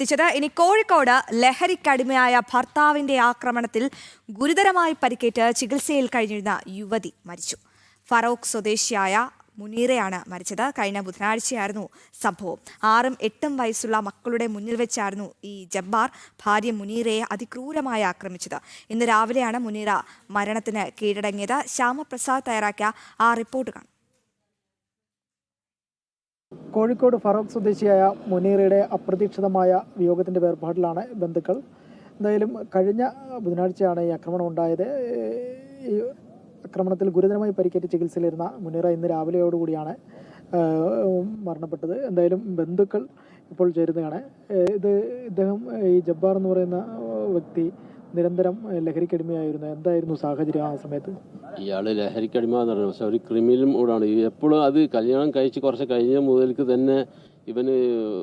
എത്തിച്ചത്. ഇനി കോഴിക്കോട് ലഹരിക്കടിമയായ ഭർത്താവിന്റെ ആക്രമണത്തിൽ ഗുരുതരമായി പരിക്കേറ്റ് ചികിത്സയിൽ കഴിഞ്ഞിരുന്ന യുവതി മരിച്ചു. ഫറോക്ക് സ്വദേശിയായ മുനീറയാണ് മരിച്ചത്. കഴിഞ്ഞ ബുധനാഴ്ചയായിരുന്നു സംഭവം. 6ഉം 8ഉം വയസ്സുള്ള മക്കളുടെ മുന്നിൽ വെച്ചായിരുന്നു ഈ ജബ്ബാർ ഭാര്യ മുനീറയെ അതിക്രൂരമായി ആക്രമിച്ചത്. ഇന്ന് രാവിലെയാണ് മുനീറ മരണത്തിന് കീഴടങ്ങിയത്. ശ്യാമപ്രസാദ് തയ്യാറാക്കിയ ആ റിപ്പോർട്ട് കാണാം. കോഴിക്കോട് ഫറോക്ക് സ്വദേശിയായ മുനീറയുടെ അപ്രതീക്ഷിതമായ വിയോഗത്തിൻ്റെ വേർപാടിലാണ് ബന്ധുക്കൾ. എന്തായാലും കഴിഞ്ഞ ബുധനാഴ്ചയാണ് ഈ ആക്രമണം ഉണ്ടായത്. ഈ ആക്രമണത്തിൽ ഗുരുതരമായി പരിക്കേറ്റ് ചികിത്സയിലിരുന്ന മുനീറ ഇന്ന് രാവിലെയോടുകൂടിയാണ് മരണപ്പെട്ടത്. എന്തായാലും ബന്ധുക്കൾ ഇപ്പോൾ ചേരുന്നതാണ്. ഇദ്ദേഹം ഈ ജബ്ബാർ എന്ന് പറയുന്ന വ്യക്തി നിരന്തരം ലഹരിക്കടിമയായിരുന്നു. എന്തായിരുന്നു സാഹചര്യം ആ സമയത്ത്? ഇയാള് ലഹരിക്കടിമ എന്ന് പറയുന്നത് പക്ഷെ ഒരു ക്രിമിനലും കൂടാണ്. എപ്പോഴും അത് കല്യാണം കഴിച്ച് കുറച്ച് കഴിഞ്ഞ മുതൽക്ക് തന്നെ ഇവന്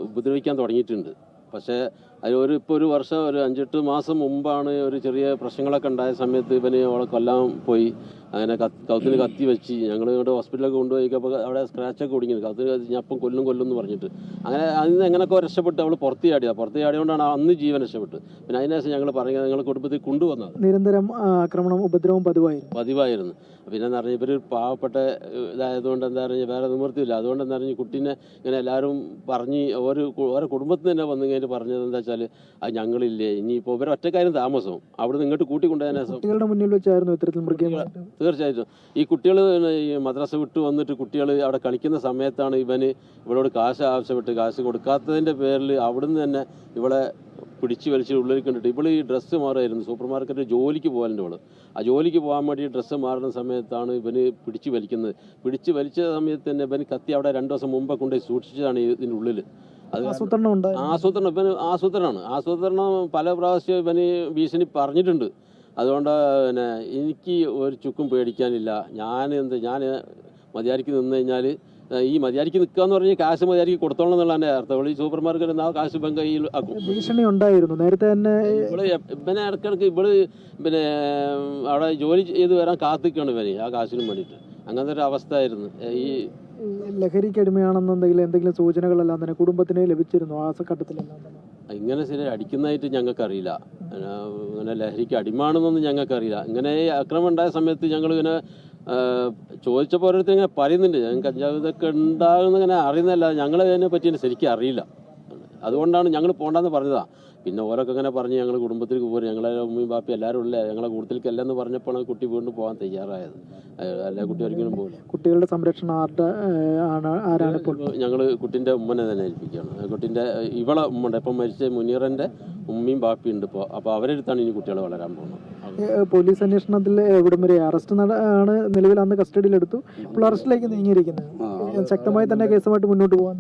ഉപദ്രവിക്കാൻ തുടങ്ങിയിട്ടുണ്ട്. പക്ഷേ അത് ഇപ്പോൾ ഒരു വർഷം ഒരു 5-8 മാസം മുമ്പാണ് ഒരു ചെറിയ പ്രശ്നങ്ങളൊക്കെ ഉണ്ടായ സമയത്ത് ഇവന് അവളെ കൊല്ലാൻ പോയി. അങ്ങനെ കൗത്തിന് കത്തി വെച്ച് ഞങ്ങൾ ഇവിടെ ഹോസ്പിറ്റലൊക്കെ കൊണ്ടുപോയിക്കപ്പോൾ അവിടെ സ്ക്രാച്ചൊക്കെ കുടുങ്ങിയത്. കൗത്തിന് ഞപ്പം കൊല്ലും എന്ന് പറഞ്ഞിട്ട് അങ്ങനെ അതിന് എങ്ങനെയൊക്കെ രക്ഷപ്പെട്ട് അവൾ പുറത്ത് ചാടിയതുകൊണ്ടാണ് അന്ന് ജീവൻ രക്ഷപ്പെട്ടത്. പിന്നെ അതിനുശേഷം ഞങ്ങൾ പറഞ്ഞത് ഞങ്ങൾ കുടുംബത്തിൽ കൊണ്ടുവന്നത്. നിരന്തരം ആക്രമണം ഉപദ്രവം പതിവായിരുന്നു. പിന്നെ എന്താ പറഞ്ഞാൽ ഇവർ പാവപ്പെട്ട ഇതായതുകൊണ്ട് എന്താ പറഞ്ഞാൽ വേറെ നിവൃത്തിയില്ല. അതുകൊണ്ട് എന്താ പറഞ്ഞാൽ കുട്ടീനെ ഇങ്ങനെ എല്ലാവരും പറഞ്ഞ് ഓരോ കുടുംബത്തിൽ തന്നെ വന്നു കഴിഞ്ഞിട്ട് പറഞ്ഞത് എന്താ വെച്ചാൽ അത് ഞങ്ങളില്ലേ ഇനിയിപ്പോൾ ഇവർ ഒറ്റക്കാരും താമസവും അവിടെ നിന്ന് ഇങ്ങോട്ട് കൂട്ടിക്കൊണ്ടുപോകാൻ കുട്ടികളുടെ മുന്നിൽ വെച്ചായിരുന്നു ഇത്തരത്തിൽ മൃഗീയമായിട്ട്. തീർച്ചയായിട്ടും ഈ കുട്ടികൾ ഈ മദ്രസ വിട്ട് വന്നിട്ട് കുട്ടികൾ അവിടെ കളിക്കുന്ന സമയത്താണ് ഇവളോട് കാശ് ആവശ്യപ്പെട്ട് കാശ് കൊടുക്കാത്തതിൻ്റെ പേരിൽ അവിടുന്ന് തന്നെ ഇവളെ പിടിച്ച് വലിച്ച് ഉള്ളിൽ കണ്ടിട്ട് ഇവൾ ഈ ഡ്രസ്സ് മാറുമായിരുന്നു. സൂപ്പർ മാർക്കറ്റിൽ ജോലിക്ക് പോകാനുണ്ട് ഇവള്. ആ ജോലിക്ക് പോകാൻ വേണ്ടി ഡ്രസ്സ് മാറുന്ന സമയത്താണ് ഇവന് പിടിച്ച് വലിക്കുന്നത്. പിടിച്ച് വലിച്ച സമയത്ത് തന്നെ ഇവന് കത്തി അവിടെ 2 ദിവസം മുമ്പ് കൊണ്ടുപോയി സൂക്ഷിച്ചതാണ് ഇതിൻ്റെ ഉള്ളിൽ. അത് ആസൂത്രണം പല പ്രാവശ്യം ഇവന് ഭീഷണി പറഞ്ഞിട്ടുണ്ട്. അതുകൊണ്ട് പിന്നെ എനിക്ക് ഒരു ചുക്കും പേടിക്കാനില്ല. ഞാൻ മതിയാരിക്ക് നിന്ന് കഴിഞ്ഞാൽ ഈ മതിയാരിക്ക് നിൽക്കുക എന്ന് പറഞ്ഞാൽ കാശ് മതിയാരിക്ക് കൊടുത്തോളം എന്നുള്ളതിൻ്റെ അർത്ഥം. ഈ സൂപ്പർ മാർക്കറ്റിൽ ആ കാശ് ഇപ്പം കയ്യിൽ ആക്കും. ഭീഷണി ഉണ്ടായിരുന്നു നേരത്തെ തന്നെ. ഇവനെ ഇടയ്ക്കിടയ്ക്ക് പിന്നെ അവിടെ ജോലി ചെയ്ത് വരാൻ കാത്തിക്കാണ് ഇവന് ആ കാശിനും വേണ്ടിയിട്ട്. അങ്ങനത്തെ ഒരു അവസ്ഥ ആയിരുന്നു. ഈ ലഹരിക്ക് എന്തെങ്കിലും സൂചനകളെല്ലാം തന്നെ കുടുംബത്തിന് ലഭിച്ചിരുന്നു ആ ഘട്ടത്തിലെല്ലാം തന്നെ? ഇങ്ങനെ ശരി അടിക്കുന്നതായിട്ട് ഞങ്ങൾക്കറിയില്ല. ഇങ്ങനെ ലഹരിക്ക് അടിമാണെന്നൊന്നും ഞങ്ങൾക്കറിയില്ല. ഇങ്ങനെ ആക്രമണം ഉണ്ടായ സമയത്ത് ഞങ്ങളിങ്ങനെ ചോദിച്ചപ്പോൾ ഓരോരുത്തർ ഇങ്ങനെ പറയുന്നുണ്ട് ഞങ്ങൾക്ക് കഞ്ചാവ് ഇതൊക്കെ ഉണ്ടാകുന്ന ഇങ്ങനെ അറിയുന്നതല്ല. ഞങ്ങളതിനെ പറ്റി ശരിക്കും അറിയില്ല. അതുകൊണ്ടാണ് ഞങ്ങൾ പോകണ്ടെന്ന് പറഞ്ഞതാണ്. പിന്നെ ഓരോക്കെ ഇങ്ങനെ പറഞ്ഞ് ഞങ്ങൾ കുടുംബത്തിലേക്ക് പോരും, ഞങ്ങളെ ഉമ്മയും ബാപ്പയും എല്ലാവരും ഉള്ളേ ഞങ്ങളെ കൂടുതലേക്ക് അല്ലെന്ന് പറഞ്ഞപ്പോഴാണ് കുട്ടി വീണ്ടും പോകാൻ തയ്യാറായത്. എല്ലാ കുട്ടി ഒരിക്കലും പോകില്ല. കുട്ടികളുടെ സംരക്ഷണം ആരാണ്? ഞങ്ങൾ കുട്ടീൻ്റെ ഉമ്മനെ തന്നെ ഏൽപ്പിക്കുകയാണ്. കുട്ടീൻ്റെ ഇവളെ ഉമ്മണ്ട് ഇപ്പം മരിച്ച മുനീറിൻ്റെ ഉമ്മയും ബാപ്പയും ഉണ്ട് ഇപ്പോൾ. അപ്പോൾ അവരെടുത്താണ് ഇനി കുട്ടികൾ വളരാൻ പോകുന്നത്. പോലീസ് അന്വേഷണത്തിൽ എവിടം വരെ അറസ്റ്റ് ആണ് നിലവിൽ അന്ന് കസ്റ്റഡിയിലെടുത്തു. ഇപ്പോൾ അറസ്റ്റിലേക്ക് നീങ്ങിയിരിക്കുന്നത് ശക്തമായി തന്നെ കേസുമായിട്ട് മുന്നോട്ട് പോകാൻ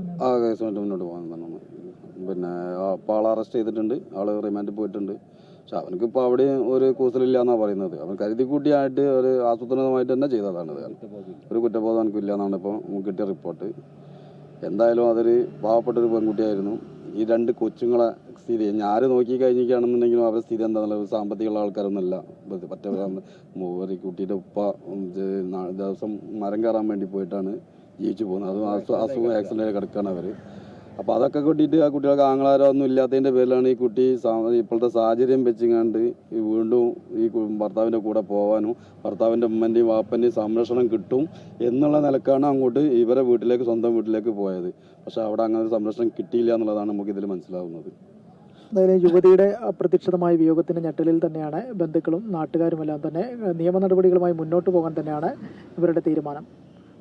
പിന്നെ അപ്പോൾ ആളെ അറസ്റ്റ് ചെയ്തിട്ടുണ്ട്. ആൾ റിമാൻഡിൽ പോയിട്ടുണ്ട്. പക്ഷെ അവനക്ക് ഇപ്പോൾ അവിടെ ഒരു കൂസലില്ല എന്നാണ് പറയുന്നത്. അവൻ കരുതിക്കൂട്ടിയായിട്ട് ഒരു ആസൂത്രിതമായിട്ട് തന്നെ ചെയ്തതാണ്. ഒരു കുറ്റബോധം എനിക്കില്ല എന്നാണ് ഇപ്പോൾ കിട്ടിയ റിപ്പോർട്ട്. എന്തായാലും അതൊരു പാവപ്പെട്ടൊരു പെൺകുട്ടിയായിരുന്നു. ഈ 2 കൊച്ചുങ്ങളെ സ്ഥിതി ഞാൻ നോക്കി കഴിഞ്ഞിരിക്കുകയാണെന്നുണ്ടെങ്കിലും അവരുടെ സ്ഥിതി എന്താണെന്നുള്ളത് സാമ്പത്തികമുള്ള ആൾക്കാരൊന്നുമല്ല. മറ്റേ ഒരു കുട്ടിയുടെ ഉപ്പ ദിവസം മരം കയറാൻ വേണ്ടി പോയിട്ടാണ് ജീവിച്ചു പോകുന്നത്. അതും അസുഖം ആക്സിഡൻറ്റിൽ കിടക്കുകയാണ് അവർ. അപ്പോൾ അതൊക്കെ കൂട്ടിയിട്ട് ആ കുട്ടികൾക്ക് ആങ്ങളാരോ ഒന്നും ഇല്ലാത്തതിൻ്റെ പേരിലാണ് ഈ കുട്ടി ഇപ്പോഴത്തെ സാഹചര്യം വെച്ചിങ്ങാണ്ട് വീണ്ടും ഈ ഭർത്താവിൻ്റെ കൂടെ പോകാനും ഭർത്താവിൻ്റെ ഉമ്മൻ്റെയും വാപ്പൻ്റെയും സംരക്ഷണം കിട്ടും എന്നുള്ള നിലക്കാണ് അങ്ങോട്ട് ഇവരെ സ്വന്തം വീട്ടിലേക്ക് പോയത്. പക്ഷെ അവിടെ അങ്ങനെ ഒരു സംരക്ഷണം കിട്ടിയില്ല എന്നുള്ളതാണ് നമുക്കിതിൽ മനസ്സിലാവുന്നത്. എന്തായാലും യുവതിയുടെ അപ്രതീക്ഷിതമായ വിയോഗത്തിൻ്റെ ഞെട്ടലിൽ തന്നെയാണ് ബന്ധുക്കളും നാട്ടുകാരുമെല്ലാം തന്നെ നിയമ നടപടികളുമായി മുന്നോട്ട് പോകാൻ തന്നെയാണ് ഇവരുടെ തീരുമാനം.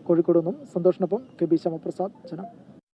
കോഴിക്കോട് നിന്നും സന്തോഷിനൊപ്പം കെ ബി ശ്യാമപ്രസാദ്, ജനം.